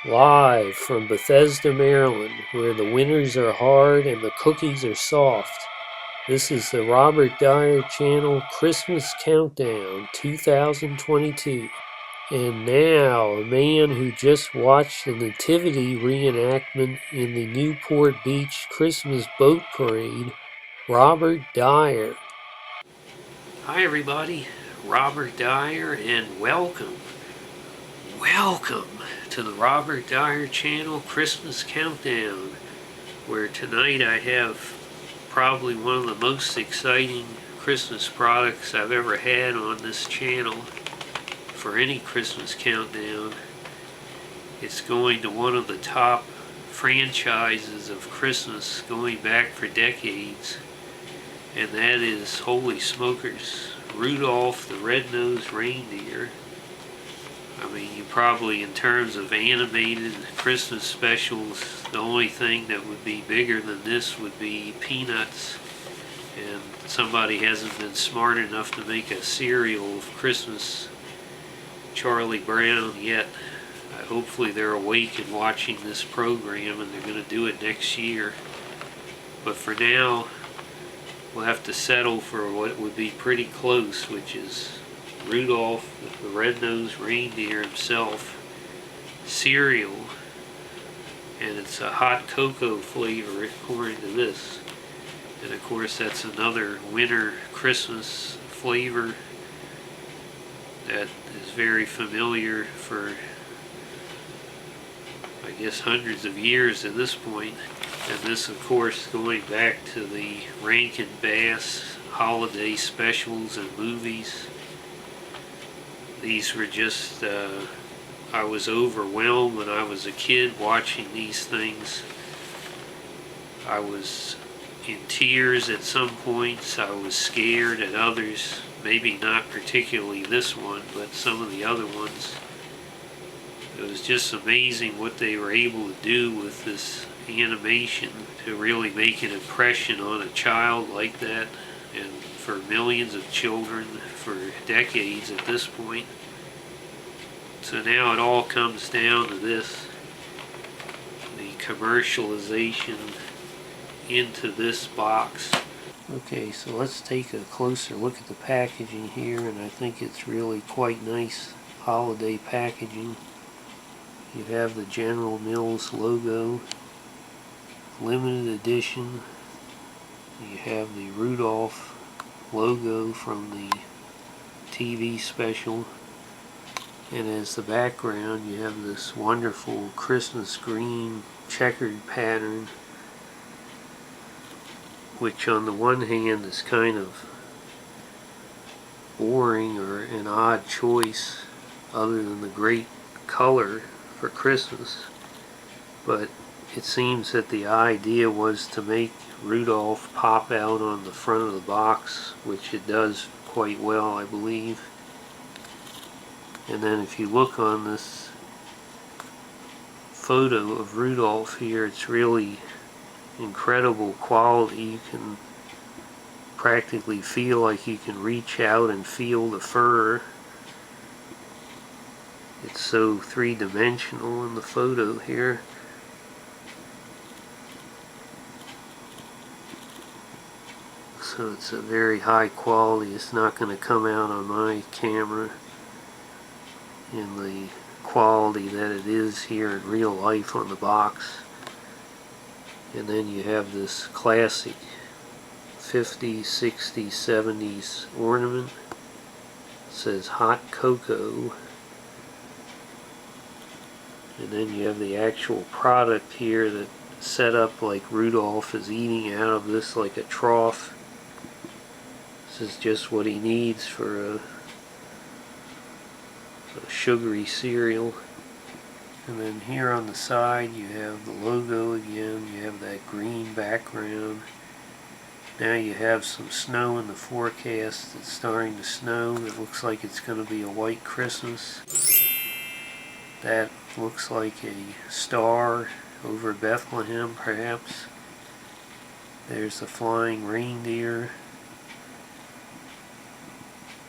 Live from Bethesda, Maryland, where the winters are hard and the cookies are soft. This is the Robert Dyer Channel Christmas Countdown 2022. And now, a man who just watched the Nativity reenactment in the Newport Beach Christmas Boat Parade, Robert Dyer. Hi everybody, Robert Dyer, and welcome to the Robert Dyer Channel Christmas Countdown, where tonight I have probably one of the most exciting Christmas products I've ever had on this channel for any Christmas countdown. It's going to one of the top franchises of Christmas going back for decades, and that is, holy smokers, Rudolph the Red-Nosed Reindeer. I mean, you probably, in terms of animated Christmas specials, the only thing that would be bigger than this would be Peanuts. And somebody hasn't been smart enough to make a cereal of Christmas Charlie Brown yet. Hopefully they're awake and watching this program, and they're going to do it next year. But for now, we'll have to settle for what would be pretty close, which is Rudolph the Red-Nosed Reindeer himself cereal, and it's a hot cocoa flavor according to this. And of course that's another winter Christmas flavor that is very familiar for, I guess, hundreds of years at this point. And this, of course, going back to the Rankin Bass holiday specials and movies. These were just, I was overwhelmed when I was a kid watching these things. I was in tears at some points. I was scared at others. Maybe not particularly this one, but some of the other ones. It was just amazing what they were able to do with this animation to really make an impression on a child like that, and for millions of children for decades at this point. So now it all comes down to this, the commercialization into this box. Okay, so let's take a closer look at the packaging here, and I think it's really quite nice holiday packaging. You have the General Mills logo, limited edition. You have the Rudolph logo from the TV special, and as the background you have this wonderful Christmas green checkered pattern, which on the one hand is kind of boring or an odd choice other than the great color for Christmas, but it seems that the idea was to make Rudolph pop out on the front of the box, which it does quite well, I believe. And then if you look on this photo of Rudolph here, it's really incredible quality. You can practically feel like you can reach out and feel the fur. It's so three-dimensional in the photo here. So it's a very high quality. It's not going to come out on my camera in the quality that it is here in real life on the box. And then you have this classic 50s, 60s, 70s ornament. It says hot cocoa. And then you have the actual product here that's set up like Rudolph is eating out of this like a trough. This is just what he needs for a sugary cereal. And then here on the side you have the logo again. You have that green background. Now you have some snow in the forecast. It's starting to snow. It looks like it's going to be a white Christmas. That looks like a star over Bethlehem, perhaps. There's the flying reindeer.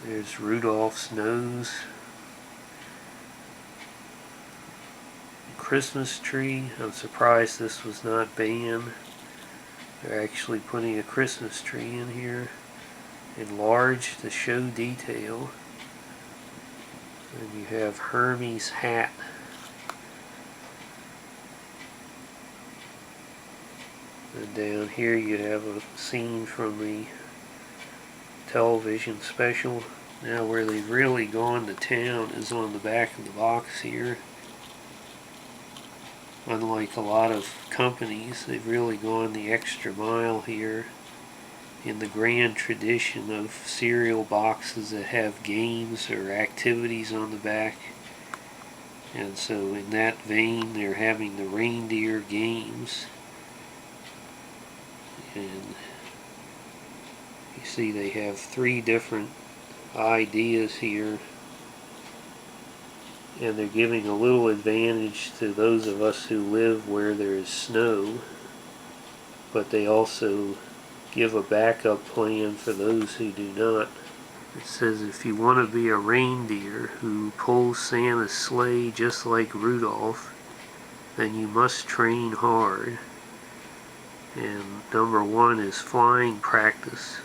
There's Rudolph's nose. Christmas tree. I'm surprised this was not banned. They're actually putting a Christmas tree in here, enlarged to show detail. And you have Hermes hat. And down here you have a scene from the television special. Now where they've really gone to town is on the back of the box here. Unlike a lot of companies, they've really gone the extra mile here in the grand tradition of cereal boxes that have games or activities on the back. And so in that vein, they're having the reindeer games. And you see they have 3 different ideas here, and they're giving a little advantage to those of us who live where there is snow, but they also give a backup plan for those who do not. It says if you want to be a reindeer who pulls Santa's sleigh just like Rudolph, then you must train hard. And number 1 is flying practice.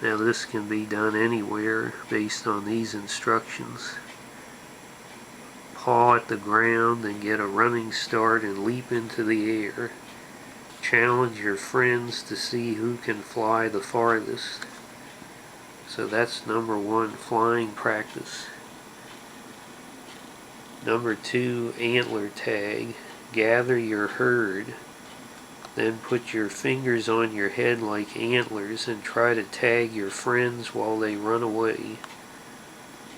Now this can be done anywhere based on these instructions. Paw at the ground and get a running start and leap into the air. Challenge your friends to see who can fly the farthest. So that's number 1, flying practice. Number 2, antler tag. Gather your herd. Then put your fingers on your head like antlers and try to tag your friends while they run away.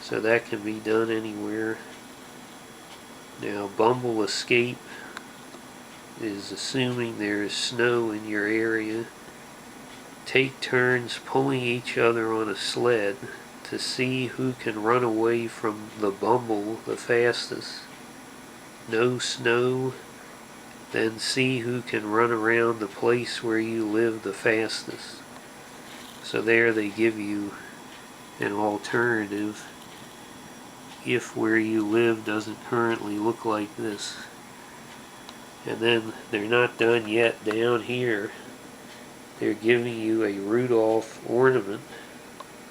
So that can be done anywhere. Now, bumble escape is assuming there is snow in your area. Take turns pulling each other on a sled to see who can run away from the bumble the fastest. No snow. Then see who can run around the place where you live the fastest. So there they give you an alternative if where you live doesn't currently look like this. And then they're not done yet down here. They're giving you a Rudolph ornament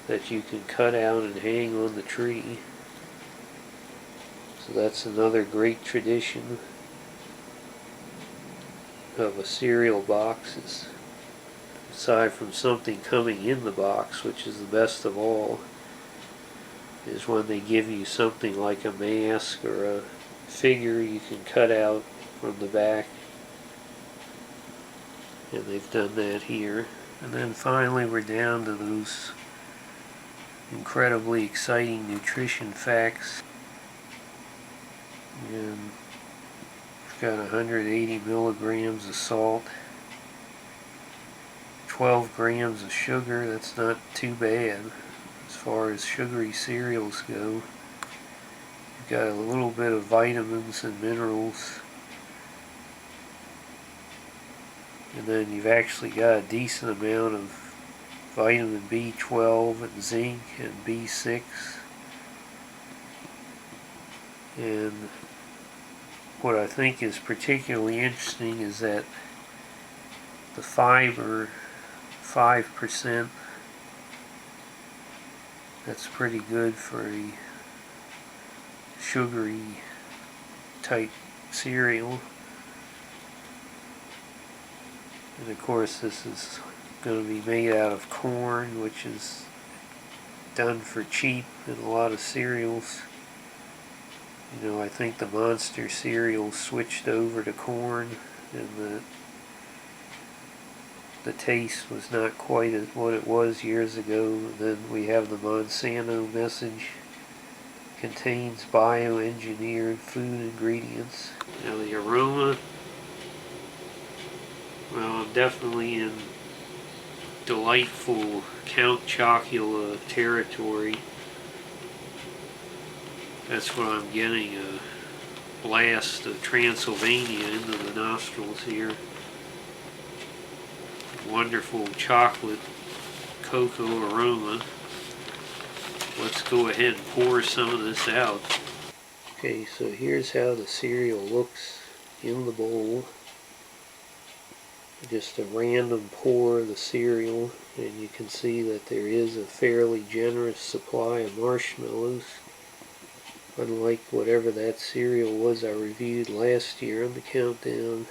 that you can cut out and hang on the tree. So that's another great tradition of a cereal box, aside from something coming in the box, which is the best of all, is when they give you something like a mask or a figure you can cut out from the back. And they've done that here. And then finally we're down to those incredibly exciting nutrition facts. And got 180 milligrams of salt, 12 grams of sugar. That's not too bad as far as sugary cereals go. You've got a little bit of vitamins and minerals, and then you've actually got a decent amount of vitamin B12 and zinc and B6. And what I think is particularly interesting is that the fiber, 5%, that's pretty good for a sugary type cereal. And of course this is going to be made out of corn, which is done for cheap in a lot of cereals. You know, I think the Monster cereal switched over to corn, and the taste was not quite as what it was years ago. Then we have the Monsanto message: contains bioengineered food ingredients. Now the aroma, well, I'm definitely in delightful Count Chocula territory. That's what I'm getting, a blast of Transylvania into the nostrils here. Wonderful chocolate cocoa aroma. Let's go ahead and pour some of this out. Okay, so here's how the cereal looks in the bowl. Just a random pour of the cereal, and you can see that there is a fairly generous supply of marshmallows. Unlike whatever that cereal was I reviewed last year on the countdown,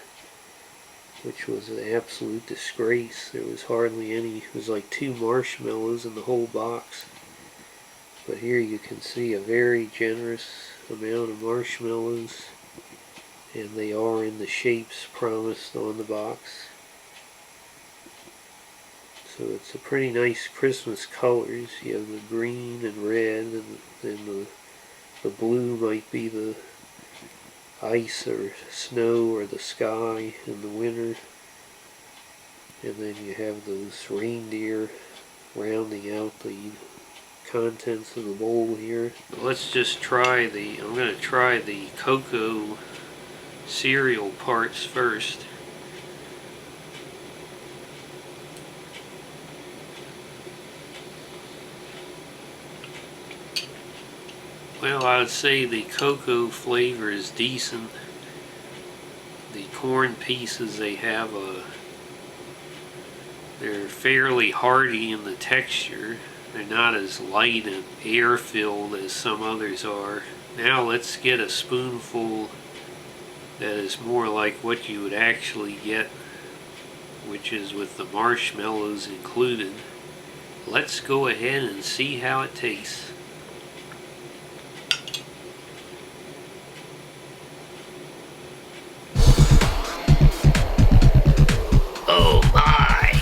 which was an absolute disgrace. There was hardly any. It was like 2 marshmallows in the whole box. But here you can see a very generous amount of marshmallows, and they are in the shapes promised on the box. So it's a pretty nice Christmas colors. You have the green and red, and then the blue might be the ice or snow or the sky in the winter. And then you have those reindeer rounding out the contents of the bowl here. Let's just try I'm going to try the cocoa cereal parts first. Well, I would say the cocoa flavor is decent. The corn pieces they have they're fairly hearty in the texture. They're not as light and air-filled as some others are. Now let's get a spoonful that is more like what you would actually get, which is with the marshmallows included. Let's go ahead and see how it tastes. Oh my!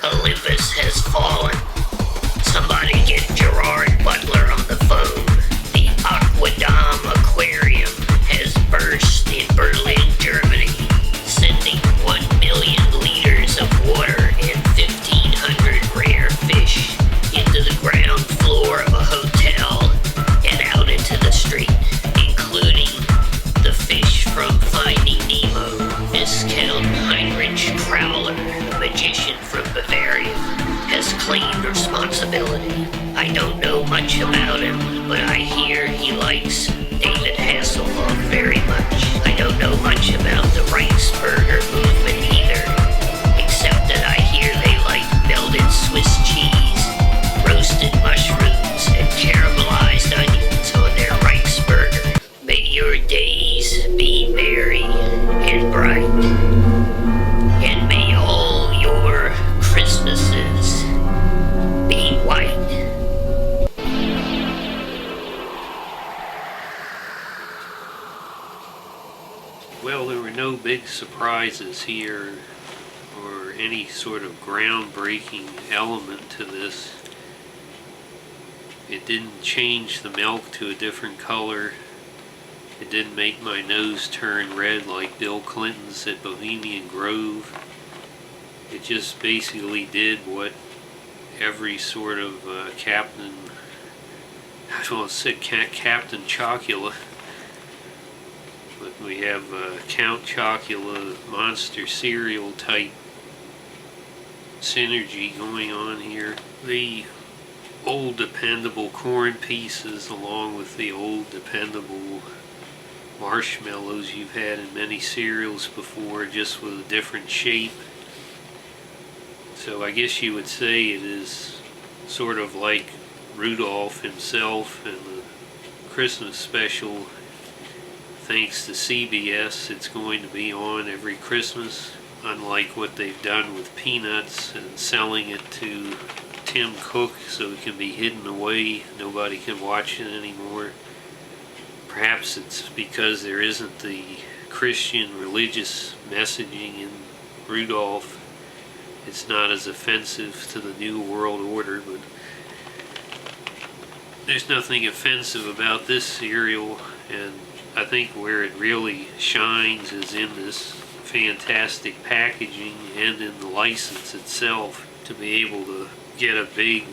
Olympus has fallen. Somebody get Gerard Butler on the phone. The Aquadom Aquarium has burst in Berlin, Germany, sending 1 million liters of water and 1,500 rare fish into the ground floor of a hotel and out into the street, including the fish from Finding Nemo. Viscount Heinrich Krauler, a magician from Bavaria, has claimed responsibility. I don't know much about him, but I hear he likes David Hasselhoff very much. I don't know much about the Reichsburger movement either, except that I hear they like melted Swiss cheese, roasted mushrooms, and caramelized onions on their Reichsburger. May your days be merry and bright, and may all your Christmases be white. Well, there were no big surprises here or any sort of groundbreaking element to this. It didn't change the milk to a different color. It didn't make my nose turn red like Bill Clinton's at Bohemian Grove. It just basically did what every sort of Captain Chocula. But we have Count Chocula monster cereal type synergy going on here. The old dependable corn pieces along with the old dependable marshmallows you've had in many cereals before, just with a different shape. So I guess you would say it is sort of like Rudolph himself and the Christmas special. Thanks to CBS, it's going to be on every Christmas, unlike what they've done with Peanuts and selling it to Tim Cook so it can be hidden away. Nobody can watch it anymore. Perhaps it's because there isn't the Christian religious messaging in Rudolph. It's not as offensive to the New World Order, but there's nothing offensive about this cereal, and I think where it really shines is in this fantastic packaging and in the license itself. To be able to get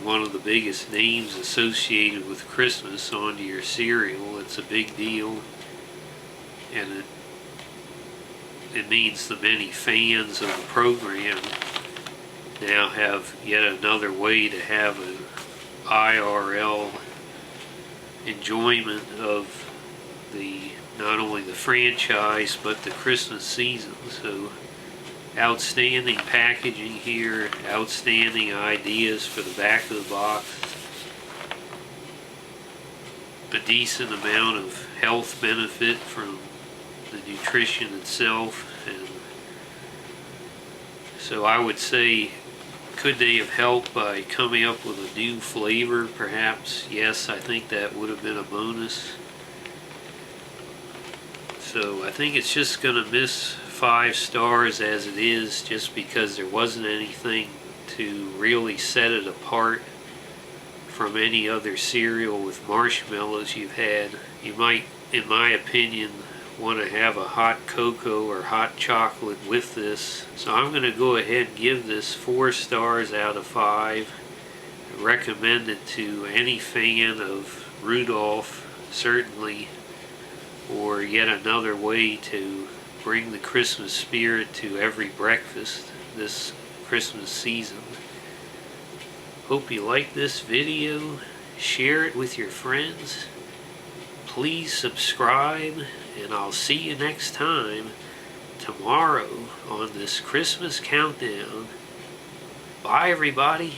one of the biggest names associated with Christmas onto your cereal, it's a big deal, and it means the many fans of the program now have yet another way to have an IRL enjoyment of not only the franchise but the Christmas season. So outstanding packaging here, outstanding ideas for the back of the box, a decent amount of health benefit from the nutrition itself. And so I would say, could they have helped by coming up with a new flavor perhaps? Yes, I think that would have been a bonus. So I think it's just going to miss 5 stars as it is, just because there wasn't anything to really set it apart from any other cereal with marshmallows you've had. You might, in my opinion, want to have a hot cocoa or hot chocolate with this. So I'm going to go ahead and give this 4 stars out of 5. I recommend it to any fan of Rudolph, certainly, or yet another way to bring the Christmas spirit to every breakfast this Christmas season. Hope you like this video. Share it with your friends. Please subscribe, and I'll see you next time tomorrow on this Christmas countdown. Bye everybody.